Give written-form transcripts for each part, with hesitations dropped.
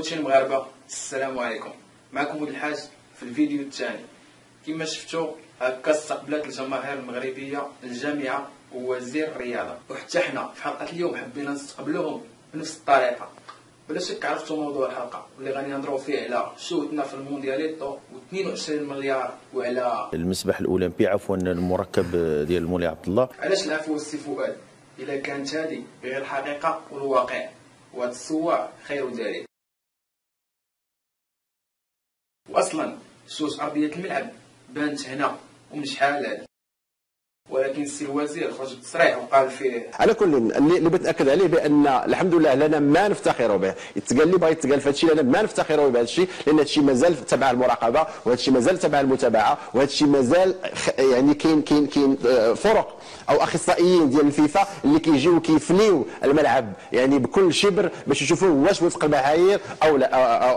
خوتي المغاربه، السلام عليكم. معكم ولد الحاج في الفيديو الثاني. كما شفتوا هكا استقبلت الجماهير المغربيه الجامعه ووزير الرياضه، وحتى حنا في حلقه اليوم حبينا نستقبلوهم بنفس الطريقه. بلا شك عرفتوا موضوع الحلقه واللي غادي نهضروا فيه على شهودنا في الموندياليتو و22 مليار، وعلى المسبح الاولمبي عفوا المركب ديال المولي عبد الله. علاش العفو السي فؤاد الا كانت هذه غير الحقيقه والواقع، وهاد الصور خير دليل. واصلا شوش ارضيه الملعب بانت هنا ومن شحال هادي، ولكن السي الوزير خرج بتصريح وقال فيه على كل اللي بتاكد عليه بان الحمد لله لنا ما نفتخر به. يتقال لي بغا يتقال في هذا الشيء، لنا ما نفتخر بهذا الشيء، لان هذا الشيء مازال تبع المراقبه، وهذا الشيء مازال تبع المتابعه، وهذا الشيء مازال يعني كاين فرق او اخصائيين ديال الفيفا اللي كيجيو كيفنيو الملعب يعني بكل شبر باش يشوفوا واش وفق المعايير او لا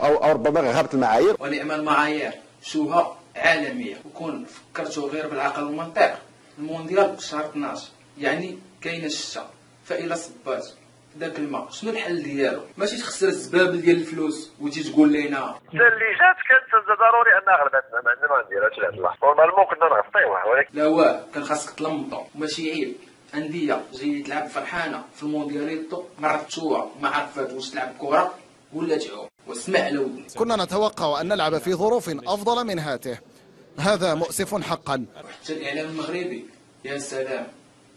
أو ربما غابت المعايير. ونعم المعايير شوها عالميه. وكون فكرتوا غير بالعقل والمنطق، المونديال شهر 12 يعني كاينه الشتا، فإلا صبات داك الماء شنو الحل ديالو؟ ماشي تخسر الزبابل ديال الفلوس وتجي تقول لينا اللي جات كانت ضروري انها غلبتنا، ما عندنا ما نديرهاش لهاد اللحظه، نورمالمون كنا نغطيوها، ولكن لا واه كان خاصك تلمطو. وماشي عيب انديه جايه تلعب فرحانه في الموندياليتو ما عرفتوها، ما عرفات واش تلعب كره ولا تعوم. واسمع على ودني، كنا نتوقع ان نلعب في ظروف افضل من هاته، هذا مؤسف حقا. وحتى الاعلام المغربي يا سلام،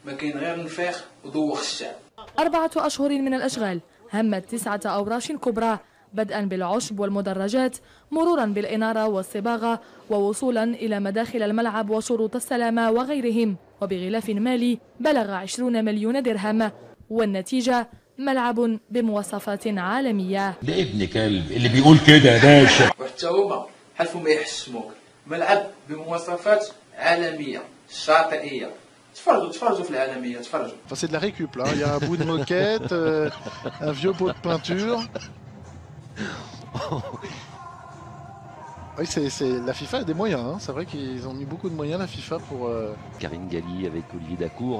ما كاين غير النفاخ وذوخ الشعب. 4 أشهر من الأشغال همت 9 أوراش كبرى، بدءا بالعشب والمدرجات، مرورا بالإنارة والصباغة، ووصولا إلى مداخل الملعب وشروط السلامة وغيرهم، وبغلاف مالي بلغ 20 مليون درهم، والنتيجة ملعب بمواصفات عالمية. ده ابن كلب اللي بيقول كده يا باشا. وحتى هما حلفوا ما يحشموك، ملعب بمواصفات عالمية شاطئية. تفرجوا في العالمية، تفرجوا. C'est de la récup là, il y a un bout de moquette, un vieux pot de peinture. Oui, c'est la FIFA a des moyens, hein. C'est vrai qu'ils ont mis beaucoup de moyens la FIFA pour Karine Galli avec Olivier Dacour,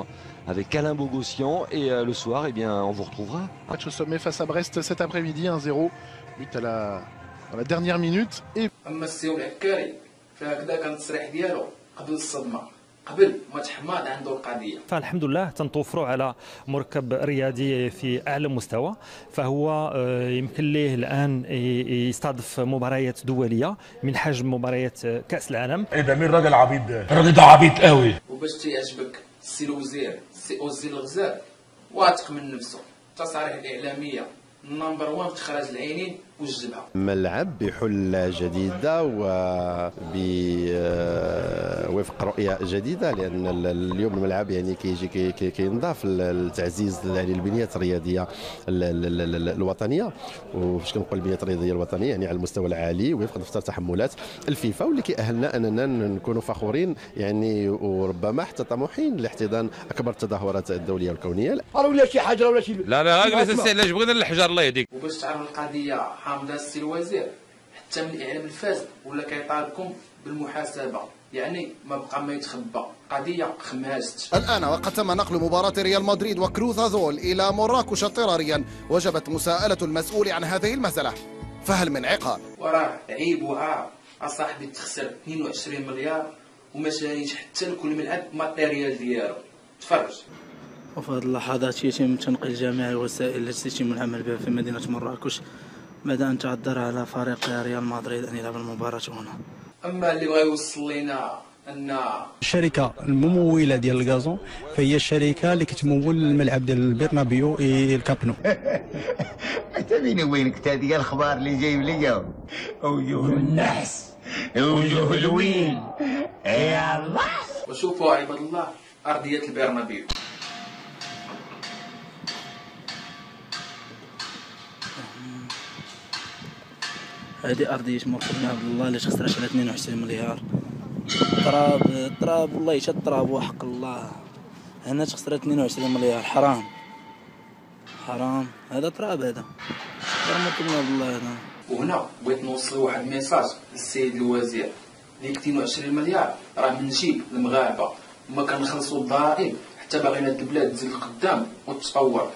avec Alain Bogossian, et le soir, eh bien, on vous retrouvera. Match au sommet face à Brest cet après-midi, 1-0, but dans la dernière minute. Et أما السي العكاري فهكذا كان التصريح ديالو قبل الصدمة، قبل ما تحماض عنده القضية. فالحمد لله تنتوفروا على مركب رياضي في أعلى مستوى، فهو يمكن ليه الآن يستضيف مباريات دولية من حجم مباريات كأس العالم. ايه ده مين راجل عبيط ده؟ الراجل ده عبيط قوي. وباش تيعجبك السي الوزير السي أوزي الغزال واثق من نفسه، التصاريح الإعلامية نمبر 1 في تخرج العينين والجبهه. ملعب بحلة جديدة وفق رؤية جديدة، لأن اليوم الملعب يعني كيجي كينضاف لتعزيز يعني البنيات الرياضية الوطنية، وفاش كنقول البنيات الرياضية الوطنية يعني على المستوى العالي وفق دفتر تحملات الفيفا، واللي كيأهلنا أننا نكونوا فخورين يعني وربما حتى طموحين لاحتضان أكبر التظاهرات الدولية والكونية. ولا شي حاجة ولا شي لا اجلس علاش بغينا الحجر الله يهديك. وباش تعرف القضية حامضة السي الوزير، حتى من الإعلام الفاسد ولا كيطالبكم بالمحاسبة، يعني ما بقى ما يتخبى، قضية خماست. الآن وقد تم نقل مباراة ريال مدريد وكروز أزول إلى مراكش اضطراريا، وجبت مساءلة المسؤول عن هذه المسألة، فهل من عقاب؟ وراه عيب وعار أصاحبي تخسر 22 مليار وما شاريش حتى لكل ملعب ماتيريال ديالو. تفرج. وفي هذه اللحظات يتم تنقيل جميع الوسائل التي يتم العمل بها في مدينة مراكش بعد أن تعذر على فريق ريال مدريد أن يلعب المباراة هنا. أما اللي بغا يوصل لنا أن الشركة الممولة ديال الغازون فهي الشركة اللي كتمول الملعب ديال البرنابيو الكابنو. حتى بيني وبينك هذه الأخبار اللي جايب ليا وجوه النحس وجوه الويل يا الله. وشوفوا عباد الله أرضية البرنابيو. هذه أرضية مركب بن عبد الله اللي تخسرت على 22 مليار. تراب والله يشد تراب وحق الله، هنا تخسرت 22 مليار. حرام هذا تراب، هذا مركب بن عبد الله هذا. وهنا بغيت نوصل واحد الميساج للسيد الوزير، ديك 22 مليار راه من جيب المغاربة، وما كنخلصوا الضرائب حتى باغينا البلاد تزيد لقدام وتتطور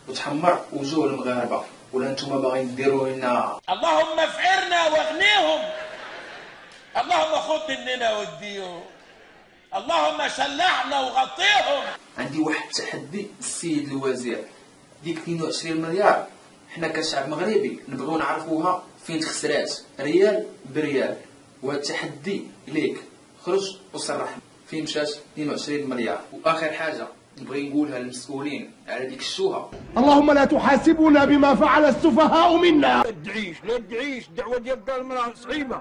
وتحمر وجوه المغاربة. ولا نتوما باغيين ديروا لنا؟ اللهم افعرنا واغنيهم، اللهم خذ مننا وديهم، اللهم شلعنا وغطيهم. عندي واحد التحدي السيد الوزير، ديك 22 مليار حنا كشعب مغربي نبغيو نعرفوها فين خسرات ريال بريال، وهذا التحدي ليك، خرج وصرح فين مشات 22 مليار. واخر حاجه نبغي نقولها للمسؤولين على ديك الشوهه، اللهم لا تحاسبنا بما فعل السفهاء منا. لا تدعيش الدعوه ديال دار المراه صعيبه.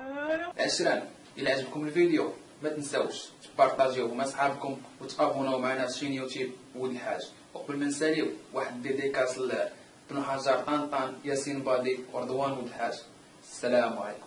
العشران، الى عجبكم الفيديو ما تنساوش تبارطاجيوه مع صحابكم وتابوناو معنا في شين يوتيوب ولد الحاج. وقبل ما نساليو واحد ديديكاس لبن حجر طنطان ياسين بادي ورضوان ولد الحاج. السلام عليكم.